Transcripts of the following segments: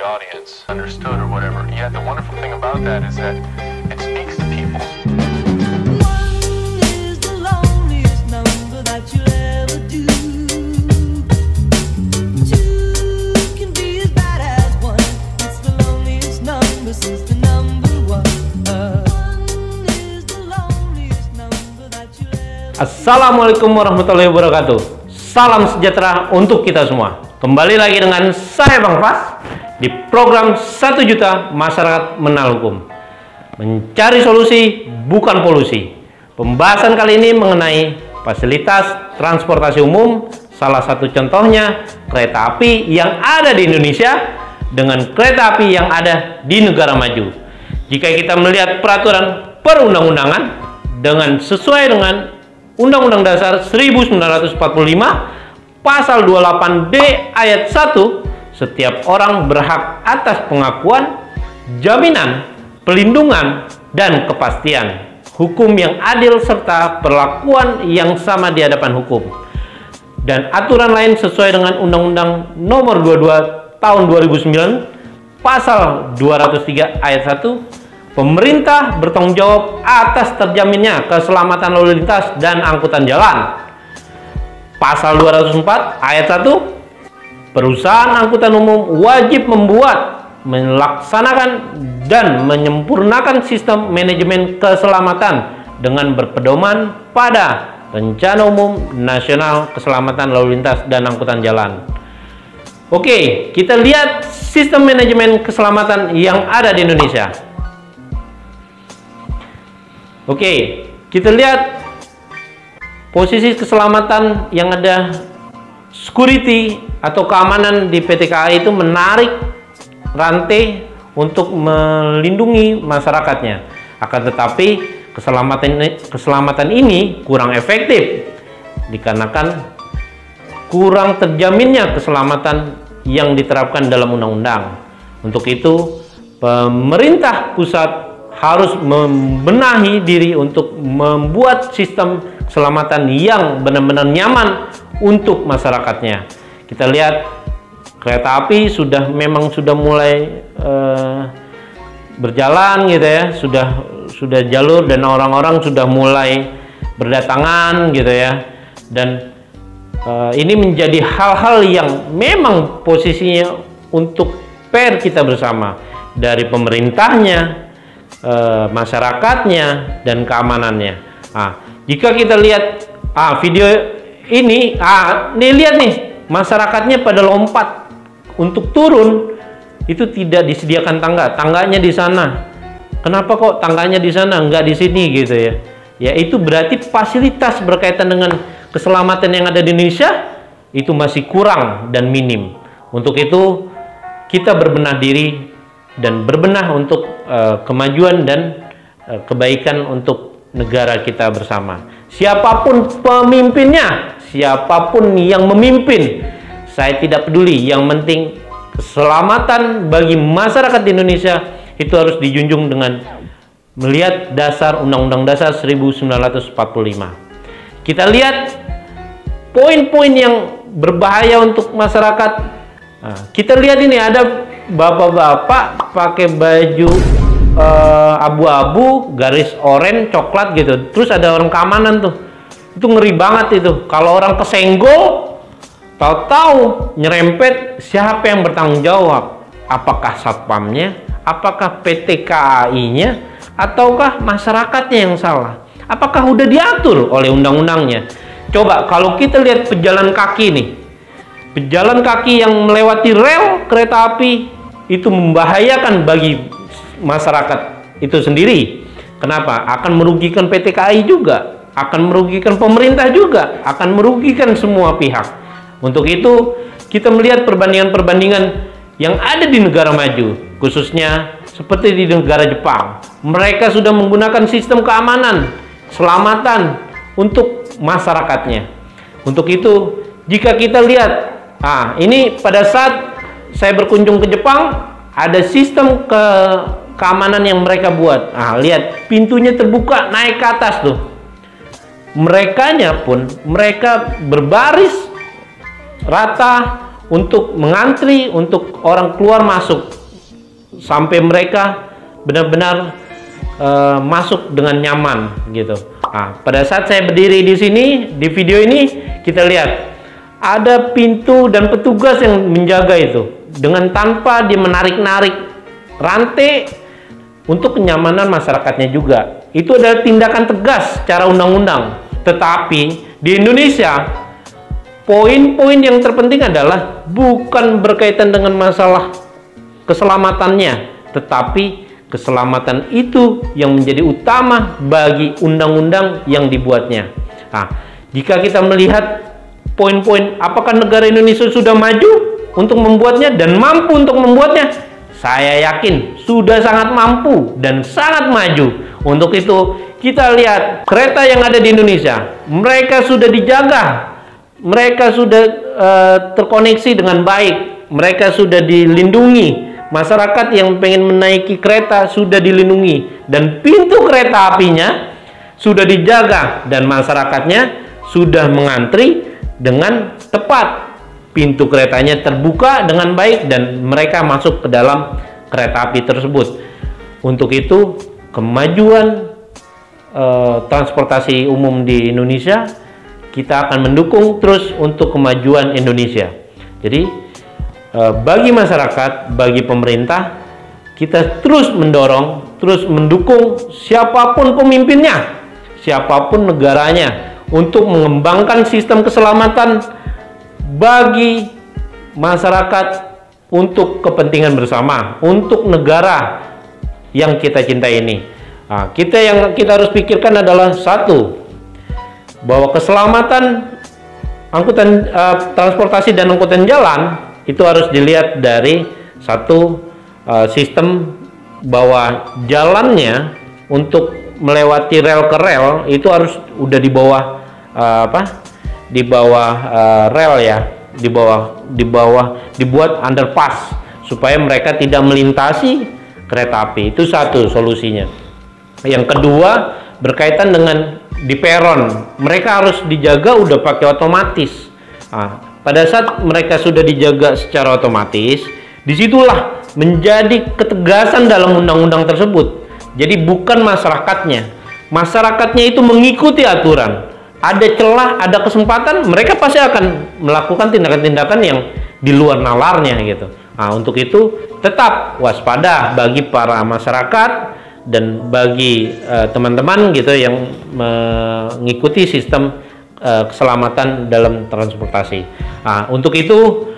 audience understood or whatever. Yet the wonderful thing about that is that it speaks to people. Assalamualaikum warahmatullahi wabarakatuh. Salam sejahtera untuk kita semua. Kembali lagi dengan saya Bang Fas di program 1 Juta Masyarakat Mengenal Hukum. Mencari solusi bukan polusi. Pembahasan kali ini mengenai fasilitas transportasi umum. Salah satu contohnya kereta api yang ada di Indonesia dengan kereta api yang ada di negara maju. Jika kita melihat peraturan perundang-undangan dengan sesuai dengan Undang-Undang Dasar 1945 Pasal 28D ayat 1, setiap orang berhak atas pengakuan, jaminan, pelindungan, dan kepastian hukum yang adil serta perlakuan yang sama di hadapan hukum. Dan aturan lain sesuai dengan Undang-Undang Nomor 22 Tahun 2009 Pasal 203 ayat 1, pemerintah bertanggung jawab atas terjaminnya keselamatan lalu lintas dan angkutan jalan. Pasal 204 ayat 1, perusahaan angkutan umum wajib membuat, melaksanakan, dan menyempurnakan sistem manajemen keselamatan dengan berpedoman pada Rencana Umum Nasional Keselamatan Lalu Lintas dan Angkutan Jalan. Oke, kita lihat sistem manajemen keselamatan yang ada di Indonesia. Oke, kita lihat posisi keselamatan yang ada. Security atau keamanan di PT KAI itu menarik rantai untuk melindungi masyarakatnya. Akan tetapi keselamatan ini kurang efektif dikarenakan kurang terjaminnya keselamatan yang diterapkan dalam undang-undang. Untuk itu, pemerintah pusat harus membenahi diri untuk membuat sistem keselamatan yang benar-benar nyaman untuk masyarakatnya. Kita lihat kereta api memang sudah mulai berjalan gitu ya, sudah jalur dan orang-orang sudah mulai berdatangan gitu ya. Dan ini menjadi hal-hal yang memang posisinya untuk PR kita bersama, dari pemerintahnya, masyarakatnya, dan keamanannya. Jika kita lihat video ini, nih lihat nih, masyarakatnya pada lompat untuk turun, itu tidak disediakan tangganya di sana. Kenapa kok tangganya di sana nggak di sini gitu ya? Ya itu berarti fasilitas berkaitan dengan keselamatan yang ada di Indonesia itu masih kurang dan minim. Untuk itu kita berbenah diri dan berbenah untuk kemajuan dan kebaikan untuk negara kita bersama. Siapapun pemimpinnya, siapapun yang memimpin, saya tidak peduli. Yang penting keselamatan bagi masyarakat di Indonesia itu harus dijunjung dengan melihat dasar Undang-Undang Dasar 1945. Kita lihat poin-poin yang berbahaya untuk masyarakat. Kita lihat ini ada bapak-bapak pakai baju abu-abu, garis oranye, coklat gitu. Terus ada orang keamanan tuh. Itu ngeri banget itu. Kalau orang kesenggol, tahu-tahu nyerempet, siapa yang bertanggung jawab? Apakah satpamnya? Apakah PT KAI-nya? Ataukah masyarakatnya yang salah? Apakah udah diatur oleh undang-undangnya? Coba kalau kita lihat pejalan kaki nih. Pejalan kaki yang melewati rel kereta api itu membahayakan bagi masyarakat itu sendiri. Kenapa? Akan merugikan PT KAI juga, akan merugikan pemerintah juga, akan merugikan semua pihak. Untuk itu kita melihat perbandingan-perbandingan yang ada di negara maju, khususnya seperti di negara Jepang. Mereka sudah menggunakan sistem keamanan, keselamatan untuk masyarakatnya. Untuk itu jika kita lihat, ini pada saat saya berkunjung ke Jepang, ada sistem keamanan yang mereka buat. Lihat, pintunya terbuka naik ke atas tuh. Mereka berbaris rata untuk mengantri untuk orang keluar masuk sampai mereka benar-benar masuk dengan nyaman gitu. Nah, pada saat saya berdiri di sini di video ini, kita lihat ada pintu dan petugas yang menjaga itu dengan tanpa dia menarik-narik rantai untuk kenyamanan masyarakatnya juga. Itu adalah tindakan tegas secara undang-undang. Tetapi di Indonesia, poin-poin yang terpenting adalah bukan berkaitan dengan masalah keselamatannya, tetapi keselamatan itu yang menjadi utama bagi undang-undang yang dibuatnya. Nah, jika kita melihat poin-poin apakah negara Indonesia sudah maju untuk membuatnya dan mampu untuk membuatnya, saya yakin sudah sangat mampu dan sangat maju. Untuk itu kita lihat kereta yang ada di Indonesia, mereka sudah dijaga, mereka sudah terkoneksi dengan baik, mereka sudah dilindungi. Masyarakat yang pengen menaiki kereta sudah dilindungi, dan pintu kereta apinya sudah dijaga, dan masyarakatnya sudah mengantri dengan tepat. Pintu keretanya terbuka dengan baik dan mereka masuk ke dalam kereta api tersebut. Untuk itu kemajuan transportasi umum di Indonesia, kita akan mendukung terus untuk kemajuan Indonesia. Jadi bagi masyarakat, bagi pemerintah, kita terus mendorong, terus mendukung siapapun pemimpinnya, siapapun negaranya, untuk mengembangkan sistem keselamatan bagi masyarakat untuk kepentingan bersama, untuk negara yang kita cintai ini. Nah, yang kita harus pikirkan adalah satu, bahwa keselamatan angkutan transportasi dan angkutan jalan itu harus dilihat dari satu sistem bahwa jalannya untuk melewati rel ke rel itu harus udah di bawah di bawah rel ya, dibuat underpass supaya mereka tidak melintasi kereta api. Itu satu solusinya. Yang kedua berkaitan dengan di peron, mereka harus dijaga udah pakai otomatis. Nah, pada saat mereka sudah dijaga secara otomatis, disitulah menjadi ketegasan dalam undang-undang tersebut. Jadi bukan masyarakatnya itu mengikuti aturan. Ada celah, ada kesempatan, mereka pasti akan melakukan tindakan-tindakan yang di luar nalarnya gitu. Nah, untuk itu tetap waspada bagi para masyarakat dan bagi teman-teman gitu yang mengikuti sistem keselamatan dalam transportasi. Nah, untuk itu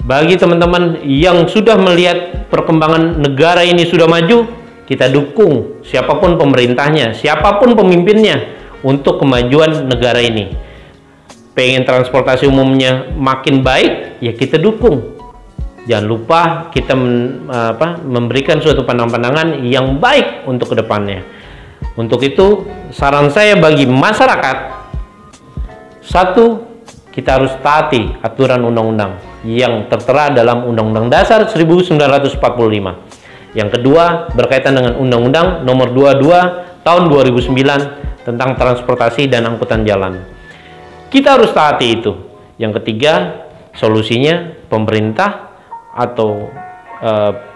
bagi teman-teman yang sudah melihat perkembangan negara ini sudah maju, kita dukung siapapun pemerintahnya, siapapun pemimpinnya untuk kemajuan negara ini. Pengen transportasi umumnya makin baik, ya kita dukung. Jangan lupa kita memberikan suatu pandangan-pandangan yang baik untuk kedepannya. Untuk itu saran saya bagi masyarakat, satu, kita harus taati aturan undang-undang yang tertera dalam Undang-Undang Dasar 1945. Yang kedua, berkaitan dengan Undang-Undang Nomor 22 Tahun 2009 tentang transportasi dan angkutan jalan. Kita harus taati itu. Yang ketiga, solusinya pemerintah atau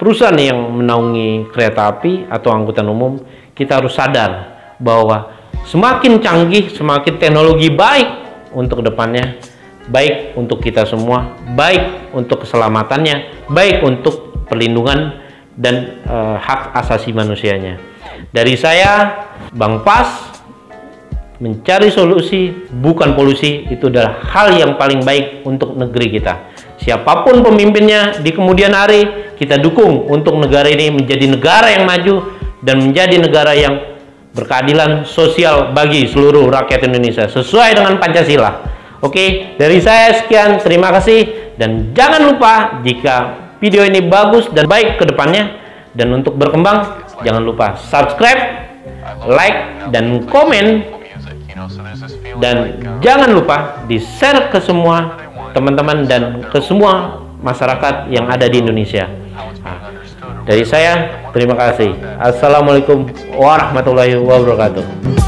perusahaan yang menaungi kereta api atau angkutan umum, kita harus sadar bahwa semakin canggih, semakin teknologi baik untuk kedepannya, baik untuk kita semua, baik untuk keselamatannya, baik untuk perlindungan dan hak asasi manusianya. Dari saya, Bang Pas, mencari solusi bukan polusi, itu adalah hal yang paling baik untuk negeri kita. Siapapun pemimpinnya di kemudian hari, kita dukung untuk negara ini menjadi negara yang maju dan menjadi negara yang berkeadilan sosial bagi seluruh rakyat Indonesia sesuai dengan Pancasila. Oke, dari saya sekian, terima kasih, dan jangan lupa jika video ini bagus dan baik ke depannya, dan untuk berkembang jangan lupa subscribe, like, dan komen, dan jangan lupa di-share ke semua teman-teman dan ke semua masyarakat yang ada di Indonesia. Nah, dari saya, terima kasih. Assalamualaikum warahmatullahi wabarakatuh.